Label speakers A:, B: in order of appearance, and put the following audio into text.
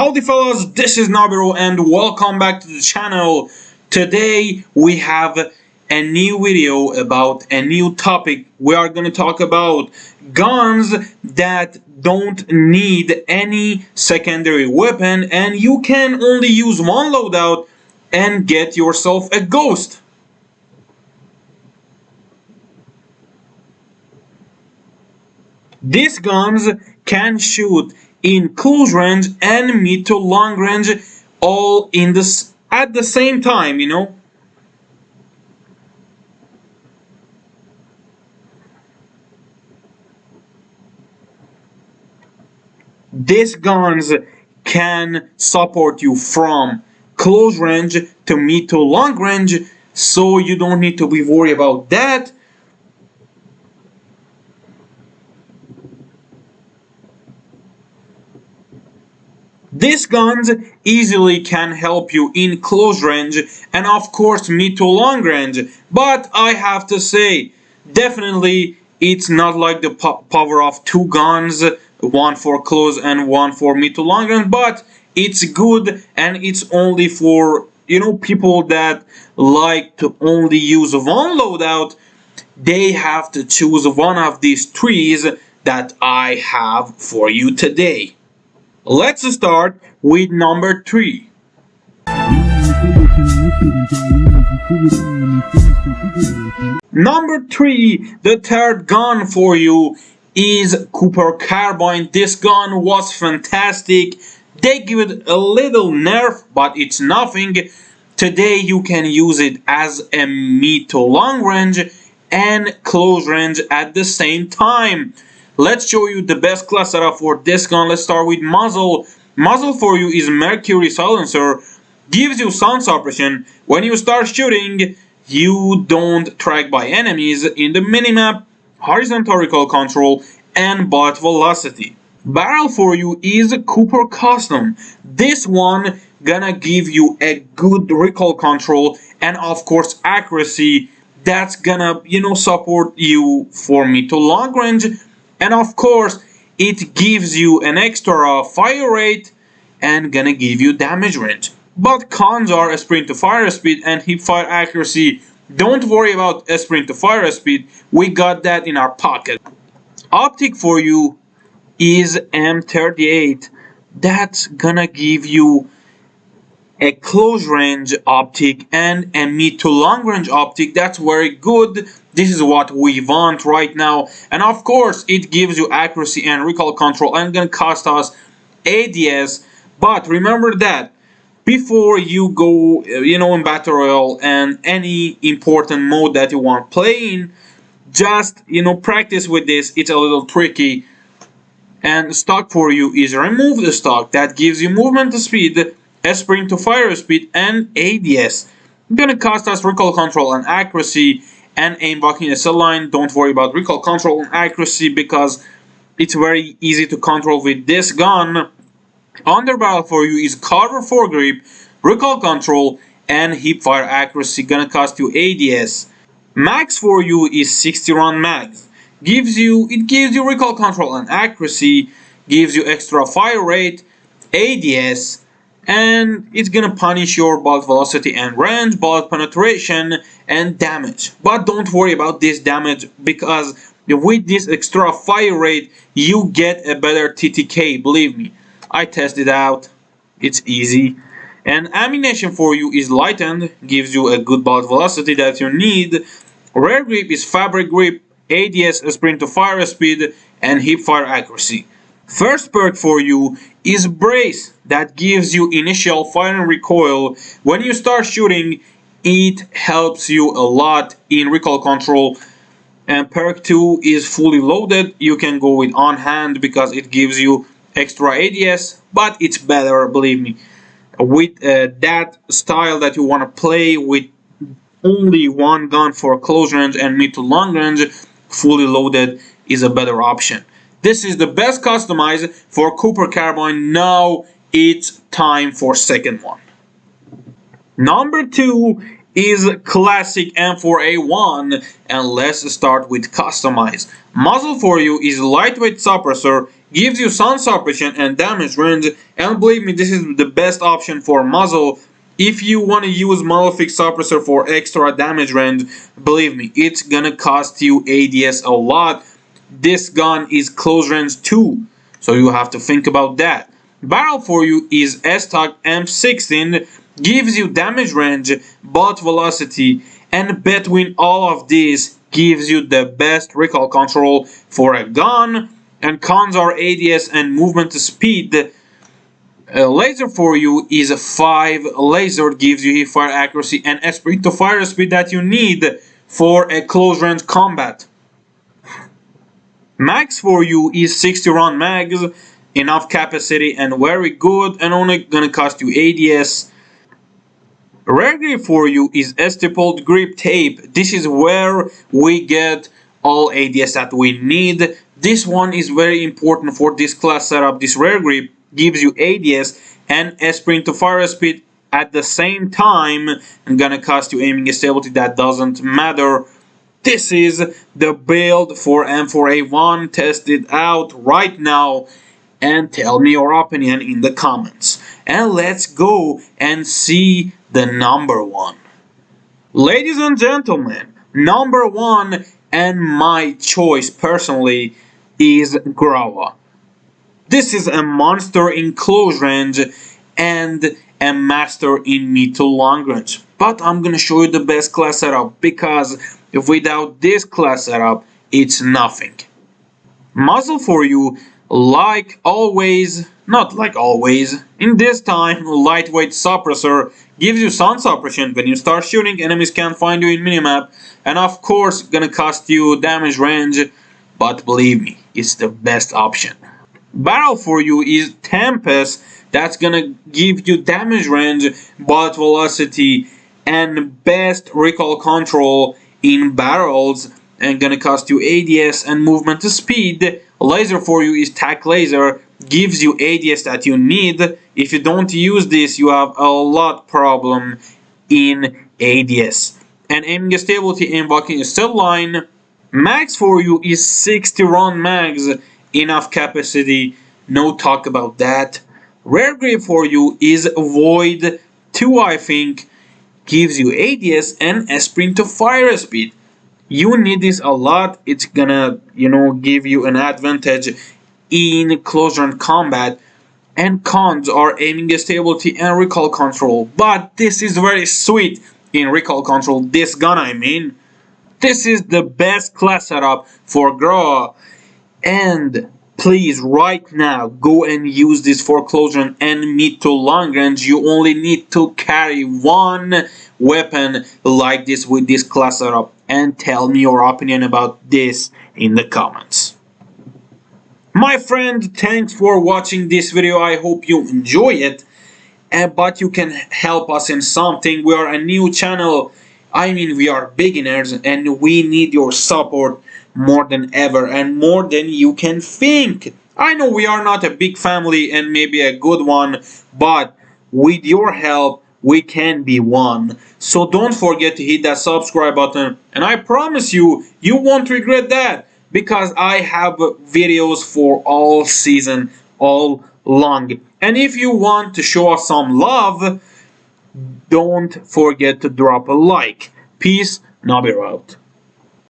A: Howdy fellas, this is Nabiro and welcome back to the channel. Today we have a new video about a new topic. We are going to talk about guns that don't need any secondary weapon and you can only use one loadout and get yourself a ghost. These guns can shoot in close range and mid to long range all in this at the same time, These guns can support you from close range to mid to long range, so you don't need to be worried about that. These guns easily can help you in close range and of course mid to long range, but I have to say, definitely it's not like the power of two guns, one for close and one for mid to long range, but it's good and it's only for people that like to only use one loadout. They have to choose one of these trees that I have for you today. Let's start with number 3. Number 3, the third gun for you is Cooper Carbine. This gun was fantastic. They give it a little nerf, but it's nothing. Today you can use it as a mid to long range and close range at the same time. Let's show you the best class setup for this gun. Let's start with muzzle. Muzzle for you is Mercury silencer. Gives you sound suppression. When you start shooting, you don't track by enemies in the minimap, horizontal recoil control, and bullet velocity. Barrel for you is Cooper Custom. This one gonna give you a good recoil control and of course accuracy. That's gonna support you for mid to long range. And of course, it gives you an extra fire rate and gonna give you damage range. But cons are a sprint to fire speed and hip fire accuracy. Don't worry about a sprint to fire speed. We got that in our pocket. Optic for you is M4A1. That's gonna give you a close range optic and a mid to long range optic. That's very good. This is what we want right now, and of course it gives you accuracy and recoil control and gonna cost us ADS. But remember that before you go in battle royale and any important mode that you want to play in, just practice with this. It's a little tricky. And stock for you is remove the stock. That gives you movement to speed, a sprint to fire speed, and ADS. It's gonna cost us recoil control and accuracy and aim blocking a cell line. Don't worry about recoil control and accuracy because it's very easy to control with this gun. Underbarrel for you is Carver foregrip, recoil control, and hip fire accuracy. Gonna cost you ADS. Max for you is 60 round max. It gives you recoil control and accuracy, gives you extra fire rate, ADS, and it's gonna punish your bullet velocity and range, bullet penetration, and damage. But don't worry about this damage because with this extra fire rate you get a better TTK. Believe me, I tested out. It's easy. And ammunition for you is lightened, gives you a good bullet velocity that you need. Rare grip is fabric grip, ADS, sprint to fire speed, and hip fire accuracy. First perk for you is brace. That gives you initial fire and recoil. When you start shooting, it helps you a lot in recoil control. And perk 2 is fully loaded. You can go with on hand because it gives you extra ADS, but it's better, believe me. With that style that you want to play with only one gun for close range and mid to long range, fully loaded is a better option. This is the best customized for Cooper Carbine. Now it's time for second one. Number 2 is classic M4A1, and let's start with customized. Muzzle for you is lightweight suppressor, gives you sun suppression and damage range, and believe me, this is the best option for muzzle. If you want to use Malefic Suppressor for extra damage range, believe me, it's gonna cost you ADS a lot. This gun is close range too, so you have to think about that. Barrel for you is S-Stock M16, gives you damage range, bullet velocity, and between all of these gives you the best recoil control for a gun, and cons are ADS and movement speed. Laser for you is a 5 laser, gives you hipfire accuracy and esprit to fire speed that you need for a close range combat. Max for you is 60 round mags, enough capacity and very good, and only gonna cost you ADS. Rare grip for you is stapled grip tape. This is where we get all ADS that we need. This one is very important for this class setup. This rare grip gives you ADS and a sprint to fire speed at the same time, and gonna cost you aiming stability. That doesn't matter. This is the build for M4A1. Test it out right now and tell me your opinion in the comments. And let's go and see the number one. Ladies and gentlemen, number one, and my choice personally, is Growler. This is a monster in close range and a master in mid to long range. But I'm gonna show you the best class setup, because without this class setup, it's nothing. Muzzle for you, like always, not like always, in this time, lightweight suppressor, gives you sun suppression. When you start shooting, enemies can't find you in minimap, and of course gonna cost you damage range, but believe me, it's the best option. Barrel for you is Tempest, that's gonna give you damage range, bullet velocity, and best recoil control in barrels, and gonna cost you ADS and movement speed. Laser for you is Tac Laser, gives you ADS that you need. If you don't use this, you have a lot problem in ADS. And aiming stability, aim blocking is still line. Max for you is 60 round mags, enough capacity, no talk about that. Rare grip for you is Void 2, I think, gives you ADS and a sprint to fire speed. You need this a lot. It's gonna, give you an advantage in close range combat. And cons are aiming stability and recoil control. But this is very sweet in recoil control. This gun, I mean. This is the best class setup for Growler. And please, right now, go and use this for close range and mid to long range. You only need to carry one weapon like this with this class setup, and tell me your opinion about this in the comments. My friend, thanks for watching this video. I hope you enjoy it, but you can help us in something. We are a new channel. I mean, we are beginners, and we need your support more than ever, and more than you can think. I know we are not a big family and maybe a good one, but with your help we can be one. So don't forget to hit that subscribe button, and I promise you, you won't regret that, because I have videos for all season, all long. And if you want to show us some love, don't forget to drop a like. Peace, Nabir out.